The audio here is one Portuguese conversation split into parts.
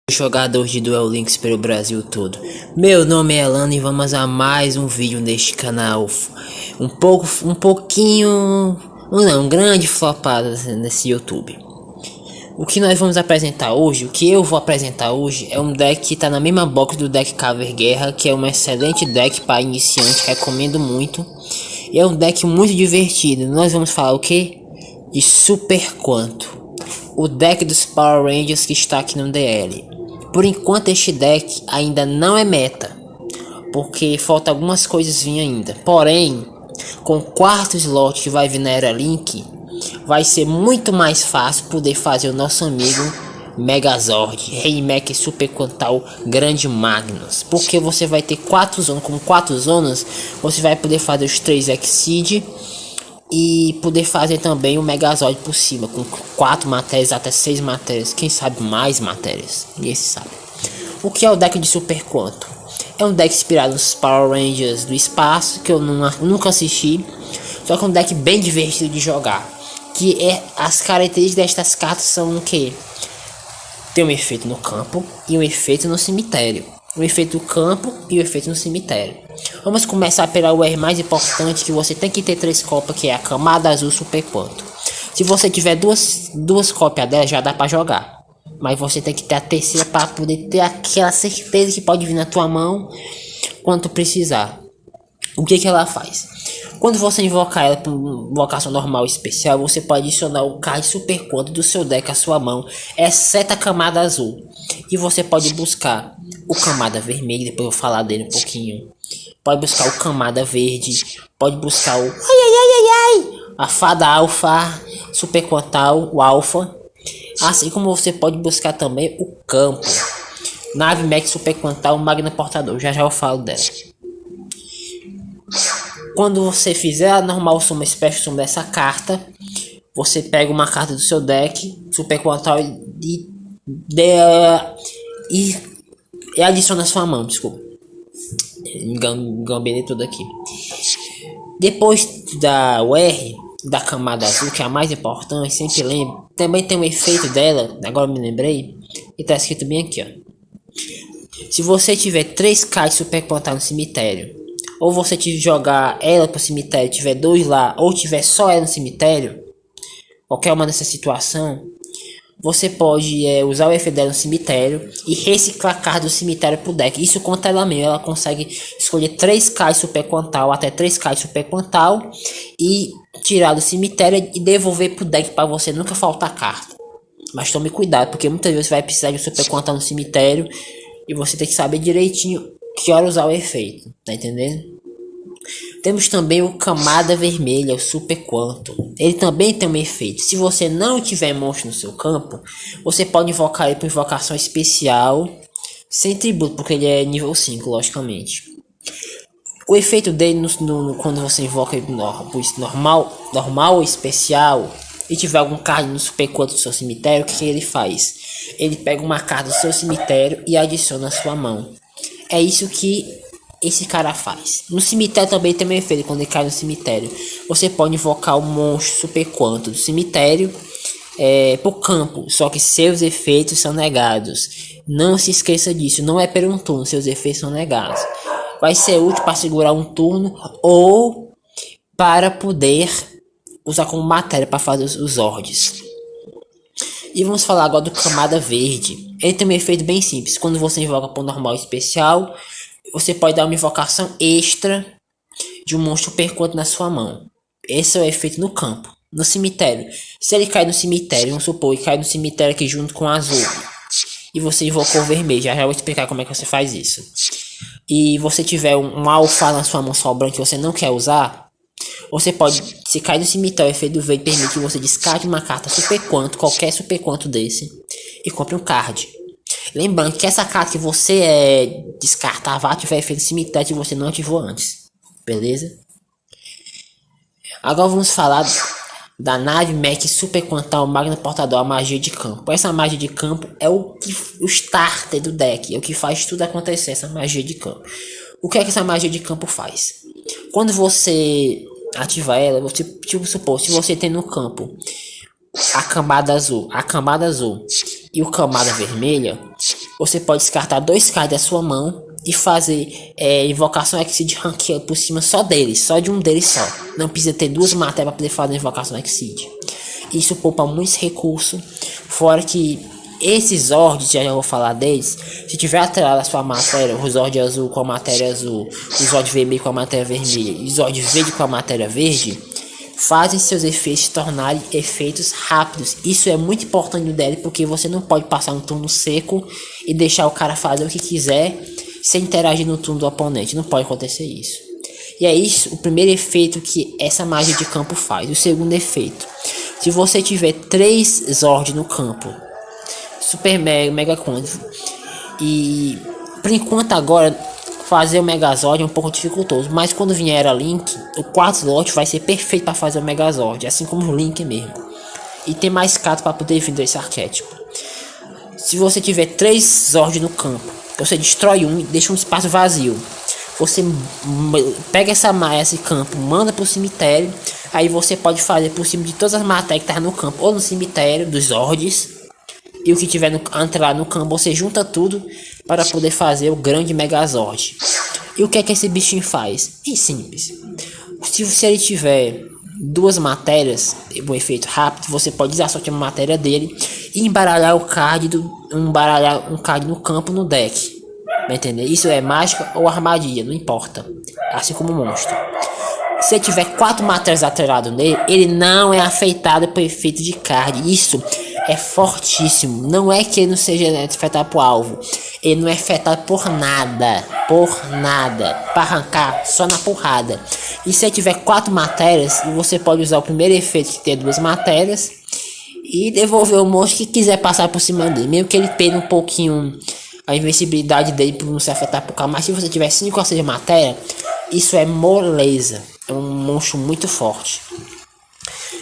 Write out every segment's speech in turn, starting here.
Jogador de Duel Links pelo Brasil todo. Meu nome é Elano e vamos a mais um vídeo neste canal. Um grande flopado nesse YouTube. O que nós vamos apresentar hoje, o que eu vou apresentar hoje é um deck que está na mesma box do deck Caver Guerra, que é um excelente deck para iniciante, recomendo muito. E é um deck muito divertido. Nós vamos falar o que? De Super Quanto, o deck dos Power Rangers que está aqui no DL. Por enquanto este deck ainda não é meta, porque falta algumas coisas vir ainda. Porém, com o quarto slot que vai vir na Era Link, vai ser muito mais fácil poder fazer o nosso amigo Megazord, Rei Mech Super Quantal Grande Magnus. Porque você vai ter 4 zonas, com 4 zonas, você vai poder fazer os 3 Exceed e poder fazer também o Megazord por cima, com 4 matérias até 6 matérias, quem sabe mais matérias, ninguém sabe. O que é o deck de Super Quanto? É um deck inspirado nos Power Rangers do espaço, que eu nunca assisti, só que é um deck bem divertido de jogar. Que é, as características destas cartas são o que? Tem um efeito no campo e um efeito no cemitério. O efeito do campo e o efeito no cemitério. Vamos começar pela UR mais importante, que você tem que ter 3 cópias, que é a camada azul Super Quanto. Se você tiver duas cópias dela, já dá para jogar. Mas você tem que ter a terceira para poder ter aquela certeza que pode vir na tua mão quando precisar. O que ela faz? Quando você invocar ela para invocação normal especial, você pode adicionar o card Super Quanto do seu deck à sua mão, exceto a camada azul. E você pode buscar o camada vermelho, depois eu vou falar dele um pouquinho. Pode buscar o camada verde, pode buscar o a fada alfa, Super Quantal, o alfa. Assim como você pode buscar também o campo, Nave Mech Super Quantal, Magna Portador. Já eu falo dela. Quando você fizer a normal suma special suma dessa carta, você pega uma carta do seu deck Super Quantal e adiciona a sua mão, desculpa. Engambelei tudo aqui. Depois da UR, da camada azul, que é a mais importante, sempre lembro. Também tem um efeito dela, agora me lembrei. E tá escrito bem aqui, ó. Se você tiver 3 cards Super Quantal no cemitério, ou você jogar ela pro cemitério, tiver 2 lá, ou tiver só ela no cemitério, qualquer uma dessa situação, você pode usar o efeito dela no cemitério e reciclar cards do cemitério pro deck. Isso conta ela mesmo, ela consegue escolher 3 cards Super Quantal, até 3 cards Super Quantal, e tirar do cemitério e devolver pro deck para você nunca faltar carta. Mas tome cuidado, porque muitas vezes você vai precisar de um Super Quantal no cemitério e você tem que saber direitinho que hora usar o efeito, tá entendendo? Temos também o camada vermelha, o Super Quanto. Ele também tem um efeito. Se você não tiver monstro no seu campo, você pode invocar ele por invocação especial, sem tributo, porque ele é nível 5, logicamente. O efeito dele quando você invoca ele normal ou especial, e tiver algum card no Super Quanto do seu cemitério, o que ele faz? Ele pega uma carta do seu cemitério e adiciona à sua mão. É isso que esse cara faz. No cemitério também tem um efeito. Quando ele cai no cemitério, você pode invocar o monstro Super Quanto do cemitério pro campo. Só que seus efeitos são negados. Não se esqueça disso. Não é por um turno. Seus efeitos são negados. Vai ser útil para segurar um turno ou para poder usar como matéria para fazer os ordens. E vamos falar agora do camada verde. Ele tem um efeito bem simples. Quando você invoca por normal especial, você pode dar uma invocação extra de um monstro Super Quanto na sua mão. Esse é o efeito no campo. No cemitério, se ele cai no cemitério, vamos supor, ele cai no cemitério aqui junto com o azul, e você invocou o vermelho, já vou explicar como é que você faz isso. E você tiver um alfa na sua mão sobrando que você não quer usar, você pode, se cair no cemitério, o efeito do verde permite que você descarte uma carta Super Quanto, qualquer Super Quanto desse, e compre um card. Lembrando que essa carta que você descartar vai ativar efeito cemitério que você não ativou antes. Beleza? Agora vamos falar da Nave Mech Super Quantal Magna Portador, a magia de campo. Essa magia de campo é o starter do deck. É o que faz tudo acontecer, essa magia de campo. O que é que essa magia de campo faz? Quando você ativa ela, você, tipo, supor, se você tem no campo a camada azul, e o camada vermelha, você pode descartar 2 cards da sua mão e fazer invocação Exceed ranqueada por cima só deles, só de um deles só. Não precisa ter 2 matérias para poder fazer invocação Exceed. Isso poupa muitos recursos, fora que esses Zords, já vou falar deles, se tiver atrelado a sua matéria, o Zord azul com a matéria azul, o Zord vermelho com a matéria vermelha e o Zord verde com a matéria verde, fazem seus efeitos se tornarem efeitos rápidos. Isso é muito importante no DL, porque você não pode passar um turno seco e deixar o cara fazer o que quiser sem interagir no turno do oponente. Não pode acontecer isso. E é isso o primeiro efeito que essa magia de campo faz. O segundo efeito: se você tiver 3 Zord no campo, Super Mega Quântico, e por enquanto agora fazer o Megazord é um pouco dificultoso, mas quando vier a Link, o 4 slot vai ser perfeito para fazer o Megazord, assim como o Link mesmo. E tem mais cartas para poder vir desse arquétipo. Se você tiver 3 Zord no campo, você destrói um e deixa um espaço vazio. Você pega esse campo, manda para o cemitério. Aí você pode fazer por cima de todas as matérias que tá no campo ou no cemitério dos Zords. E o que tiver entrar no campo, você junta tudo para poder fazer o grande Megazord. E o que é que esse bichinho faz? É simples. Se ele tiver 2 matérias, um efeito rápido, você pode usar só uma matéria dele e embaralhar o card embaralhar um card no campo no deck. Vai entender? Isso é mágica ou armadilha, não importa. Assim como o monstro. Se ele tiver 4 matérias atreladas nele, ele não é afetado por efeito de card. Isso é fortíssimo. Não é que ele não seja afetado por alvo. Ele não é afetado por nada. Por nada. Para arrancar só na porrada. E se ele tiver 4 matérias, você pode usar o primeiro efeito que tem 2 matérias e devolver o monstro que quiser passar por cima dele. Mesmo que ele perda um pouquinho a invencibilidade dele por não se afetar por causa. Mas se você tiver 5 ou 6 matérias, isso é moleza. É um monstro muito forte.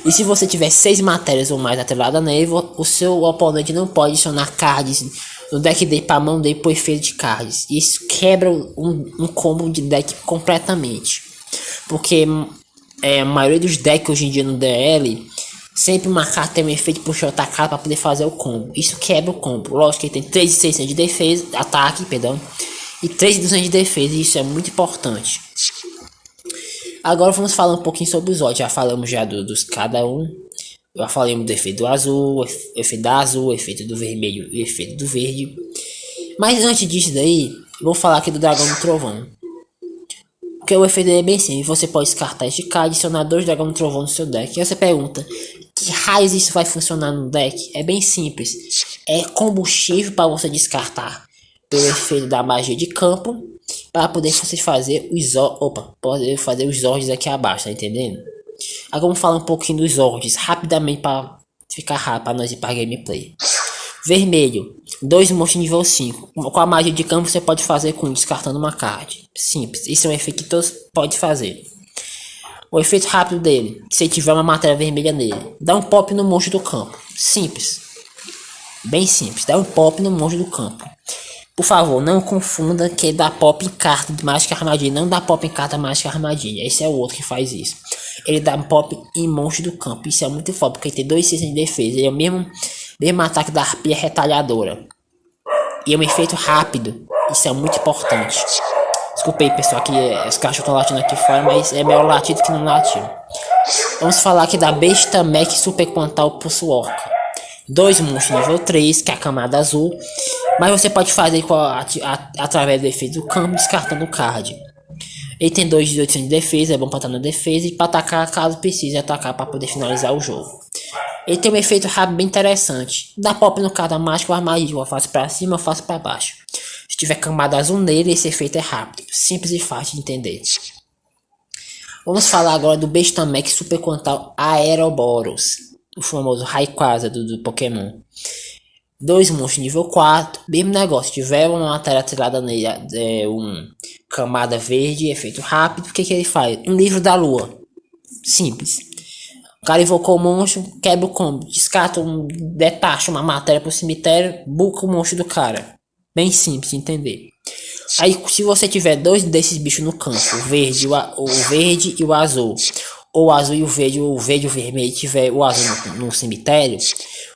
E se você tiver 6 matérias ou mais atreladas nele, o seu oponente não pode adicionar cards no deck dele para a mão dele por efeito de cards. Isso quebra um combo de deck completamente. Porque a maioria dos decks hoje em dia no DL, sempre uma carta tem um efeito puxar outra carta para poder fazer o combo. Isso quebra o combo. Lógico que ele tem 3.600 de defesa, ataque, perdão, e 3.200 de defesa. E isso é muito importante. Agora vamos falar um pouquinho sobre os Zord. Já falamos dos cada um. Já falamos do efeito do azul, efeito da azul, efeito do vermelho e efeito do verde. Mas antes disso daí, vou falar aqui do dragão do trovão. Porque o efeito dele é bem simples. Você pode descartar este card e adicionar 2 dragão do trovão no seu deck. E aí você pergunta, que raios isso vai funcionar no deck? É bem simples. É combustível para você descartar pelo efeito da magia de campo, para poder você fazer os Zords aqui abaixo, tá entendendo? Agora vamos falar um pouquinho dos Zords rapidamente para ficar rápido para nós ir para gameplay. Vermelho, 2 monstros nível 5. Com a magia de campo você pode fazer com descartando uma card. Simples, isso é um efeito que todos podem fazer. O efeito rápido dele, se tiver uma matéria vermelha nele, dá um pop no monstro do campo. Simples, bem simples, dá um pop no monstro do campo. Por favor, não confunda que dá pop em carta de mágica armadilha. Não dá pop em carta mágica armadilha. Esse é o outro que faz isso. Ele dá pop em monstro do campo. Isso é muito foda, porque ele tem 2.600 de defesa. Ele é o mesmo ataque da arpia retalhadora. E é um efeito rápido. Isso é muito importante. Desculpa aí, pessoal, que os cachorros estão latindo aqui fora, mas é melhor latido que não latido. Vamos falar aqui da Besta Mech Super Quantal Pulso Orca. 2 monstros nível 3, que é a camada azul. Mas você pode fazer através do efeito do campo, descartando o card. Ele tem 2.800 de defesa, é bom para estar na defesa e para atacar caso precise atacar para poder finalizar o jogo. Ele tem um efeito rápido bem interessante. Dá pop no cara mágico ou armadilha, eu faço para cima ou faço para baixo. Se tiver camada azul nele, esse efeito é rápido, simples e fácil de entender. Vamos falar agora do Besta Mech Super Quantal Aeroboros, o famoso Rayquaza do Pokémon. 2 monstros nível 4, mesmo negócio, tiver uma matéria atrelada nele, camada verde, efeito rápido, o que ele faz? Um livro da lua, simples. O cara invocou o monstro, quebra o combo, descarta, detacha uma matéria pro cemitério, buca o monstro do cara. Bem simples de entender. Aí se você tiver 2 desses bichos no campo, o verde e o azul, ou o azul e o verde, ou o verde e o vermelho, tiver o azul no cemitério,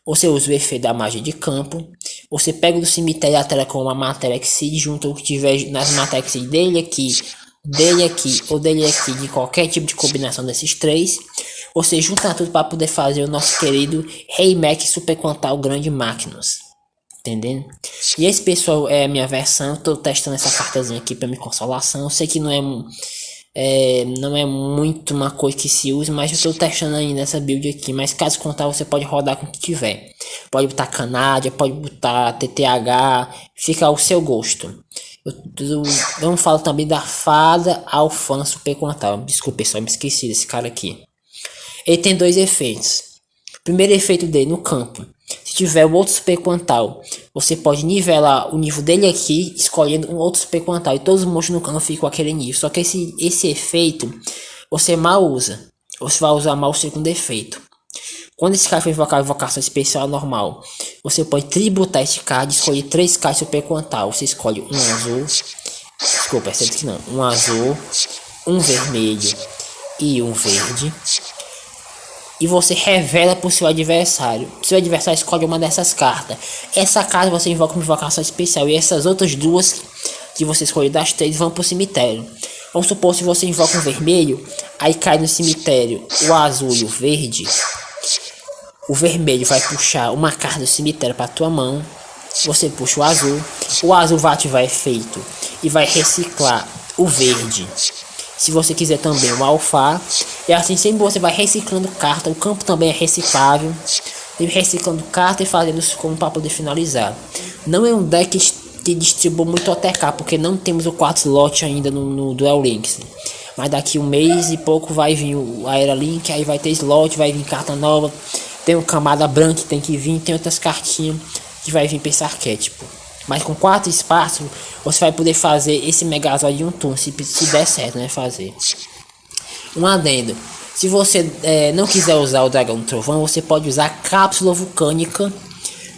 você usa o efeito da magia de campo. Você pega do cemitério e altera com uma matéria que se junta ou que tiver nas matérias dele aqui ou dele aqui, de qualquer tipo de combinação desses três. Você junta tudo para poder fazer o nosso querido Rei Mac Super Quantal Grande Magnus. Entendendo? E esse, pessoal, é a minha versão. Tô testando essa cartazinha aqui para minha consolação. Eu sei que não é muito uma coisa que se usa, mas eu tô testando ainda essa build aqui. Mas caso contrário, você pode rodar com o que tiver. Pode botar Canádia, pode botar TTH, fica ao seu gosto. Vamos falar também da Fada Alfã Super Quantal. Desculpa, pessoal, me esqueci desse cara aqui. Ele tem dois efeitos. Primeiro efeito dele no campo. Se tiver um outro Super Quantal, você pode nivelar o nível dele aqui, escolhendo um outro Super Quantal. E todos os monstros no campo ficam com aquele nível. Só que esse efeito você mal usa. Você vai usar mal o segundo efeito. Quando esse cara for invocar a invocação especial normal, você pode tributar esse card e escolher 3 cards Super Quantal. Você escolhe um azul. Desculpa, é certo que não. Um azul, um vermelho e um verde. E você revela para o seu adversário. Seu adversário escolhe uma dessas cartas. Essa carta você invoca uma invocação especial. E essas outras duas que você escolhe das 3 vão para o cemitério. Vamos supor, se você invoca um vermelho, aí cai no cemitério o azul e o verde. O vermelho vai puxar uma carta do cemitério para tua mão. Você puxa o azul vai ativar efeito e vai reciclar o verde. Se você quiser também o alfa. E assim sempre você vai reciclando carta. O campo também é reciclável. E reciclando carta e fazendo como para poder finalizar. Não é um deck que distribui muito OTK, porque não temos o 4 slot ainda no Duel Links. Mas daqui um mês e pouco vai vir o Aera Link. Aí vai ter slot, vai vir carta nova. Tem o Camada Branca que tem que vir. Tem outras cartinhas que vai vir para esse arquétipo. Mas com 4 espaços, você vai poder fazer esse Megazord de um turno, se der certo, né, fazer. Um adendo. Se você não quiser usar o Dragão do Trovão, você pode usar a Cápsula Vulcânica,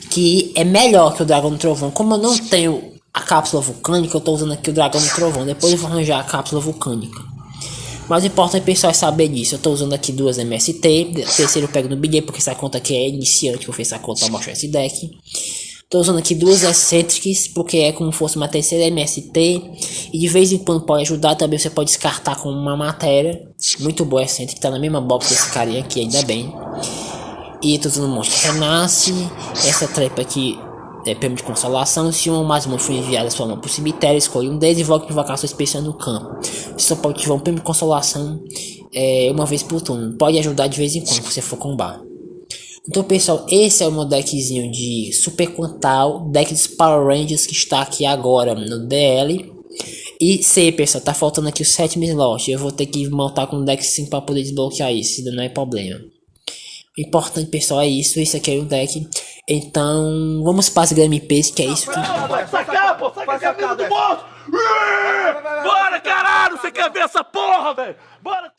que é melhor que o Dragão do Trovão. Como eu não tenho a Cápsula Vulcânica, eu estou usando aqui o Dragão do Trovão. Depois eu vou arranjar a Cápsula Vulcânica. Mas o importante, pessoal, é saber disso. Eu estou usando aqui 2 MST. Terceiro eu pego no bilhete, porque essa conta aqui é iniciante. Eu fiz essa conta para mostrar esse deck. Tô usando aqui 2 Eccentrics, porque é como se fosse uma terceira MST. E de vez em quando pode ajudar também, você pode descartar com uma matéria. Muito boa Eccentric, tá na mesma box desse carinha aqui, ainda bem. E tô usando um monstro que renasce. Essa trepa aqui é prêmio de consolação. Se uma mais uma foi enviada sua mão pro cemitério, escolhe um deles e volta para invocação especial no campo. Você só pode tiver um prêmio de consolação uma vez por turno. Pode ajudar de vez em quando, se você for combar. Então, pessoal, esse é o meu deckzinho de Super Quantal, deck dos Power Rangers que está aqui agora no DL. E sei, pessoal, tá faltando aqui o 7º slot. Eu vou ter que montar com o deck 5 para poder desbloquear isso, se não é problema. O importante, pessoal, é isso. Esse aqui é o deck. Então, vamos para as gameplays, que é isso que... Sacar, pô! Saca esse amigo do monstro! Bora, caralho! Você quer ver essa porra, velho? Bora!